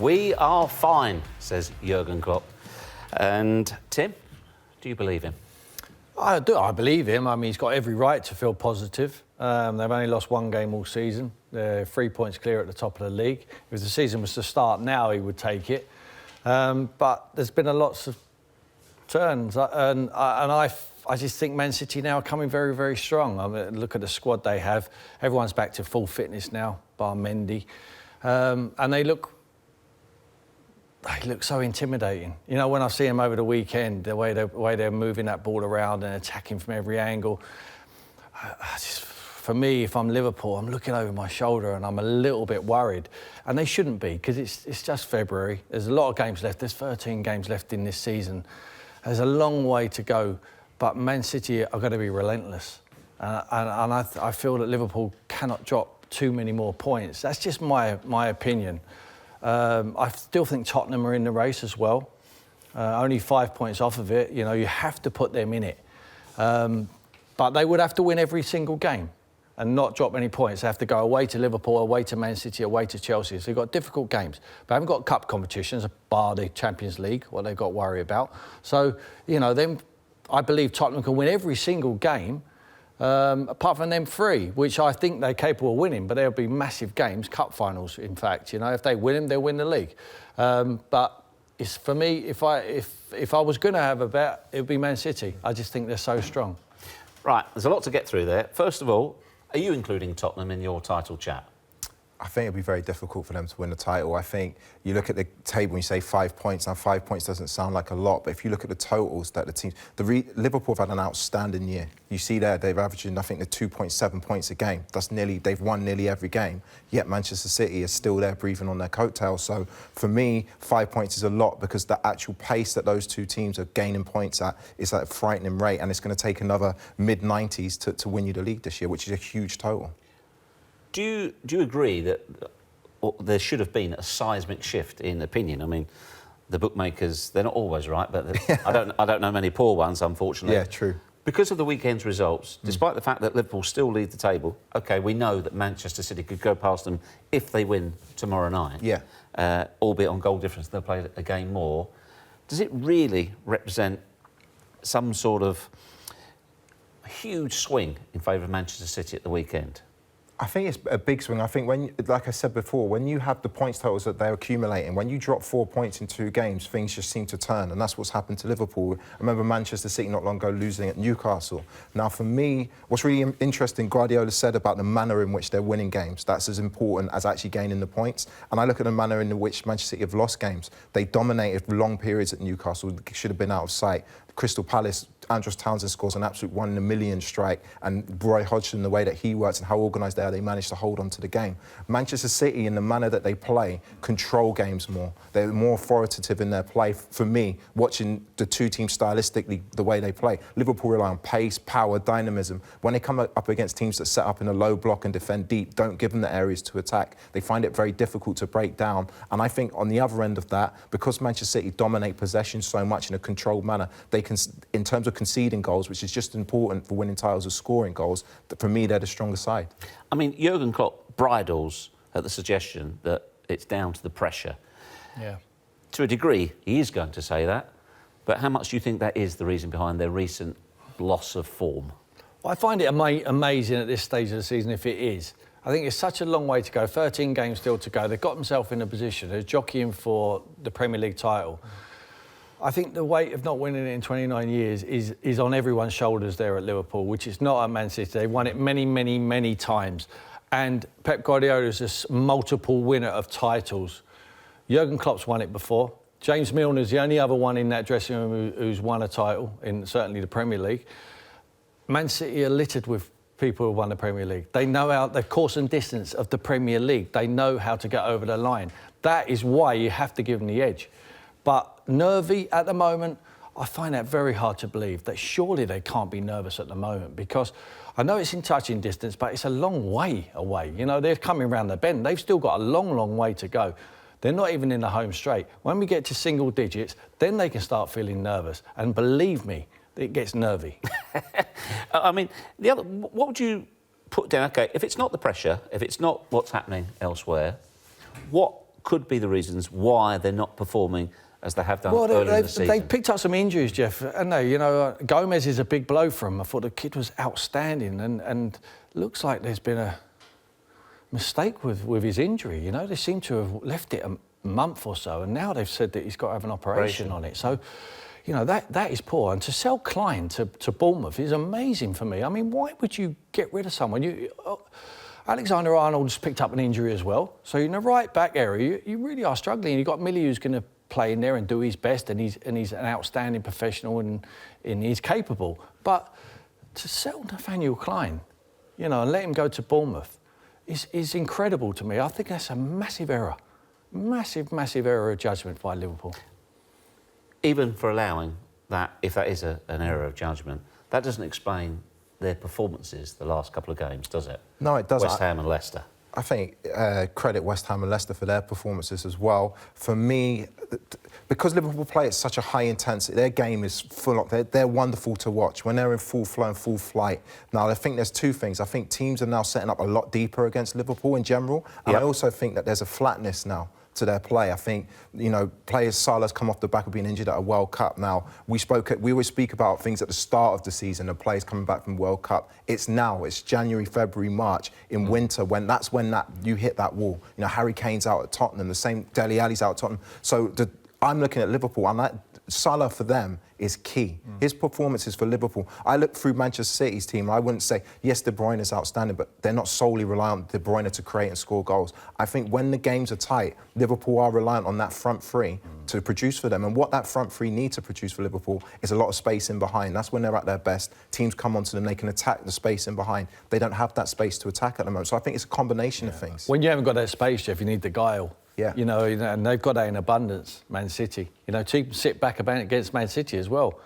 We are fine, says Jurgen Klopp. And Tim, do you believe him? I do. I believe him. I mean, he's got every right to feel positive. They've only lost one game all season. They're 3 points clear at the top of the league. If the season was to start now, he would take it. But there's been a lots of turns, and I just think Man City now are coming very, very strong. I mean, look at the squad they have. Everyone's back to full fitness now, bar Mendy, and they look so intimidating. You know, when I see them over the weekend, the way they're moving that ball around and attacking from every angle. For me, if I'm Liverpool, I'm looking over my shoulder and I'm a little bit worried. And they shouldn't be, because it's just February. There's a lot of games left. There's 13 games left in this season. There's a long way to go. But Man City are going to be relentless. And I feel that Liverpool cannot drop too many more points. That's just my opinion. I still think Tottenham are in the race as well. Only 5 points off of it. You know, you have to put them in it. But they would have to win every single game and not drop any points. They have to go away to Liverpool, away to Man City, away to Chelsea. So they've got difficult games. They haven't got cup competitions, bar the Champions League, what they've got to worry about. So, you know, then I believe Tottenham can win every single game, apart from them three, which I think they're capable of winning, but there'll be massive games, cup finals, in fact. You know, if they win them, they'll win the league. But it's, for me, if I was going to have a bet, it would be Man City. I just think they're so strong. Right, there's a lot to get through there. First of all, are you including Tottenham in your title chat? I think it'll be very difficult for them to win the title. I think you look at the table and you say 5 points. Now, 5 points doesn't sound like a lot, but if you look at the totals that the teams... Liverpool have had an outstanding year. You see there, they've averaged, I think, the 2.7 points a game. That's nearly... They've won nearly every game, yet Manchester City is still there breathing on their coattails. So, for me, 5 points is a lot because the actual pace that those two teams are gaining points at is at a frightening rate, and it's going to take another mid-90s to win you the league this year, which is a huge total. Do you agree that there should have been a seismic shift in opinion? I mean, the bookmakers, they're not always right, but I don't know many poor ones, unfortunately. Yeah, true. Because of the weekend's results, despite the fact that Liverpool still lead the table, OK, we know that Manchester City could go past them if they win tomorrow night. Yeah. Albeit on goal difference, they'll play a game more. Does it really represent some sort of huge swing in favour of Manchester City at the weekend? I think it's a big swing. I think when, like I said before, when you have the points totals that they're accumulating, when you drop 4 points in 2 games, things just seem to turn, and that's what's happened to Liverpool. I remember Manchester City not long ago losing at Newcastle. Now, for me, what's really interesting, Guardiola said about the manner in which they're winning games. That's as important as actually gaining the points. And I look at the manner in which Manchester City have lost games. They dominated long periods at Newcastle. They should have been out of sight. Crystal Palace, Andros Townsend scores an absolute 1 in a million strike, and Roy Hodgson, the way that he works and how organised they are, they managed to hold on to the game. Manchester City, in the manner that they play, control games more. They're more authoritative in their play. For me, watching the two teams stylistically, the way they play, Liverpool rely on pace, power, dynamism. When they come up against teams that set up in a low block and defend deep, don't give them the areas to attack. They find it very difficult to break down. And I think on the other end of that, because Manchester City dominate possession so much in a controlled manner, they can, in terms of conceding goals, which is just important for winning titles, of scoring goals, for me, they're the stronger side. I mean, Jurgen Klopp bridles at the suggestion that it's down to the pressure. Yeah. To a degree, he is going to say that, but how much do you think that is the reason behind their recent loss of form? Well, I find it amazing at this stage of the season if it is. I think it's such a long way to go, 13 games still to go. They've got themselves in a position, they're jockeying for the Premier League title. I think the weight of not winning it in 29 years is on everyone's shoulders there at Liverpool, which is not at Man City. They've won it many, many, many times. And Pep Guardiola is a multiple winner of titles. Jurgen Klopp's won it before. James Milner's the only other one in that dressing room who's won a title, in certainly the Premier League. Man City are littered with people who won the Premier League. They know how the course and distance of the Premier League. They know how to get over the line. That is why you have to give them the edge. But nervy at the moment, I find that very hard to believe, that surely they can't be nervous at the moment, because I know it's in touching distance, but it's a long way away. You know, they're coming around the bend. They've still got a long, long way to go. They're not even in the home straight. When we get to single digits, then they can start feeling nervous. And believe me, it gets nervy. I mean, what would you put down? OK, if it's not the pressure, if it's not what's happening elsewhere, what could be the reasons why they're not performing as they have done earlier in the season? They've picked up some injuries, Jeff, and they, you know, Gomez is a big blow for them. I thought the kid was outstanding, and looks like there's been a mistake with his injury. You know, they seem to have left it a month or so, and now they've said that he's got to have an operation on it. So, you know, that is poor. And to sell Klein to Bournemouth is amazing for me. I mean, why would you get rid of someone? Alexander-Arnold's picked up an injury as well. So in the right back area, you really are struggling. You've got Millie who's going to play in there and do his best, and he's an outstanding professional and he's capable. But to sell Nathaniel Klein, you know, and let him go to Bournemouth is incredible to me. I think that's a massive error. Massive error of judgment by Liverpool. Even for allowing that, if that is an error of judgment, that doesn't explain their performances the last couple of games, does it? No, it doesn't. West Ham and Leicester. I think credit West Ham and Leicester for their performances as well. For me, because Liverpool play at such a high intensity, their game is full on. They're wonderful to watch when they're in full flow and full flight. Now, I think there's two things. I think teams are now setting up a lot deeper against Liverpool in general, and I also think that there's a flatness now to their play. I think, you know, players, Salah's come off the back of being injured at a World Cup. Now, we always speak about things at the start of the season and players coming back from World Cup. It's now, it's January, February, March, in winter, when you hit that wall. You know, Harry Kane's out at Tottenham, the same Dele Alli's out at Tottenham. So I'm looking at Liverpool, and Salah for them is key. His performances for Liverpool. I look through Manchester City's team, and I wouldn't say, yes, De Bruyne is outstanding, but they're not solely reliant on De Bruyne to create and score goals. I think when the games are tight, Liverpool are reliant on that front three to produce for them. And what that front three need to produce for Liverpool is a lot of space in behind. That's when they're at their best. Teams come onto them, they can attack the space in behind. They don't have that space to attack at the moment. So I think it's a combination of things. When you haven't got that space, Jeff, you need the guile. Yeah. You know, and they've got that in abundance, Man City. You know, teams sit back against Man City as well.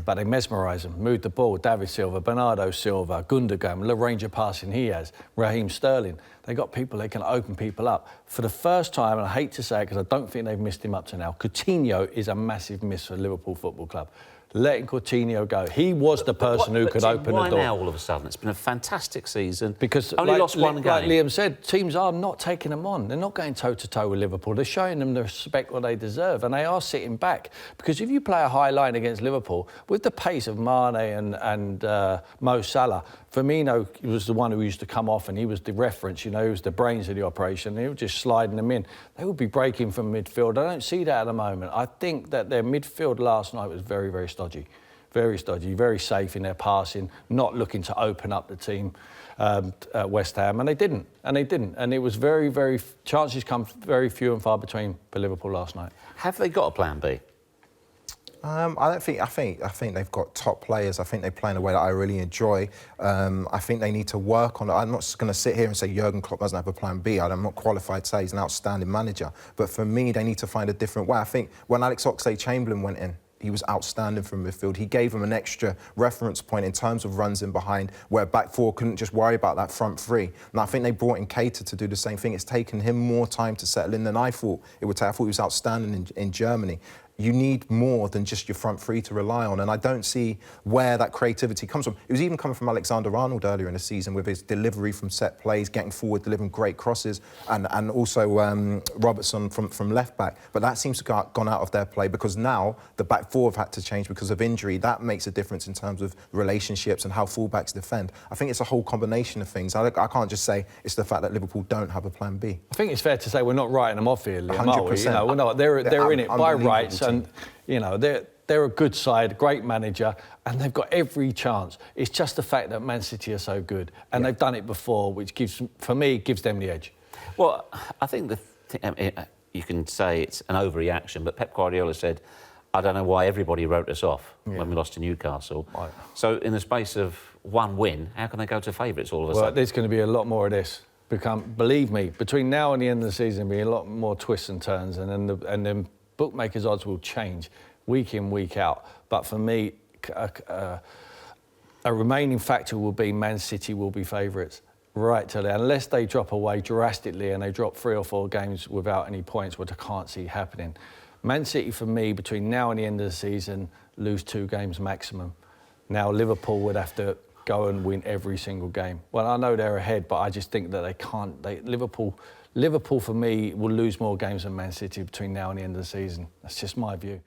But they mesmerise them, move the ball. David Silva, Bernardo Silva, Gundogan, the range of passing he has, Raheem Sterling. They got people that can open people up. For the first time, and I hate to say it because I don't think they've missed him up to now, Coutinho is a massive miss for Liverpool Football Club. Letting Coutinho go. He was the person who could open the door. Why now all of a sudden? It's been a fantastic season. Because only lost one game. Like Liam said, teams are not taking them on. They're not going toe-to-toe with Liverpool. They're showing them the respect what they deserve, and they are sitting back. Because if you play a high line against Liverpool, with the pace of Mane and Mo Salah, Firmino was the one who used to come off, and he was the reference, you know, he was the brains of the operation. He was just sliding them in. They would be breaking from midfield. I don't see that at the moment. I think that their midfield last night was very, very stodgy. Very stodgy, very safe in their passing, not looking to open up the team at West Ham, and they didn't. And it was very, chances come very few and far between for Liverpool last night. Have they got a plan B? I think they've got top players. I think they play in a way that I really enjoy. I think they need to work on it. I'm not just going to sit here and say Jurgen Klopp doesn't have a plan B. I'm not qualified to say he's an outstanding manager. But for me, they need to find a different way. I think when Alex Oxlade-Chamberlain went in, he was outstanding from midfield. He gave them an extra reference point in terms of runs in behind, where back four couldn't just worry about that front three. And I think they brought in Keita to do the same thing. It's taken him more time to settle in than I thought it would take. I thought he was outstanding in Germany. You need more than just your front three to rely on, and I don't see where that creativity comes from. It was even coming from Alexander-Arnold earlier in the season with his delivery from set plays, getting forward, delivering great crosses, and also Robertson from left back. But that seems to have gone out of their play because now the back four have had to change because of injury. That makes a difference in terms of relationships and how fullbacks defend. I think it's a whole combination of things. I can't just say it's the fact that Liverpool don't have a plan B. I think it's fair to say we're not writing them off here, Liam, 100%. You know, we're not. They're in it by rights. And, you know, they're a good side, great manager, and they've got every chance. It's just the fact that Man City are so good, and they've done it before, which gives them the edge. Well, I think you can say it's an overreaction, but Pep Guardiola said, I don't know why everybody wrote us off when we lost to Newcastle. Right. So in the space of one win, how can they go to favourites all of a sudden? There's going to be a lot more of this. Believe me, between now and the end of the season, there'll be a lot more twists and turns, and then bookmakers' odds will change week in, week out. But for me, a remaining factor will be Man City will be favourites right till then, unless they drop away drastically and they drop 3 or 4 games without any points, which I can't see happening. Man City, for me, between now and the end of the season, lose 2 games maximum. Now Liverpool would have to go and win every single game. Well, I know they're ahead, but I just think that they can't. Liverpool for me will lose more games than Man City between now and the end of the season. That's just my view.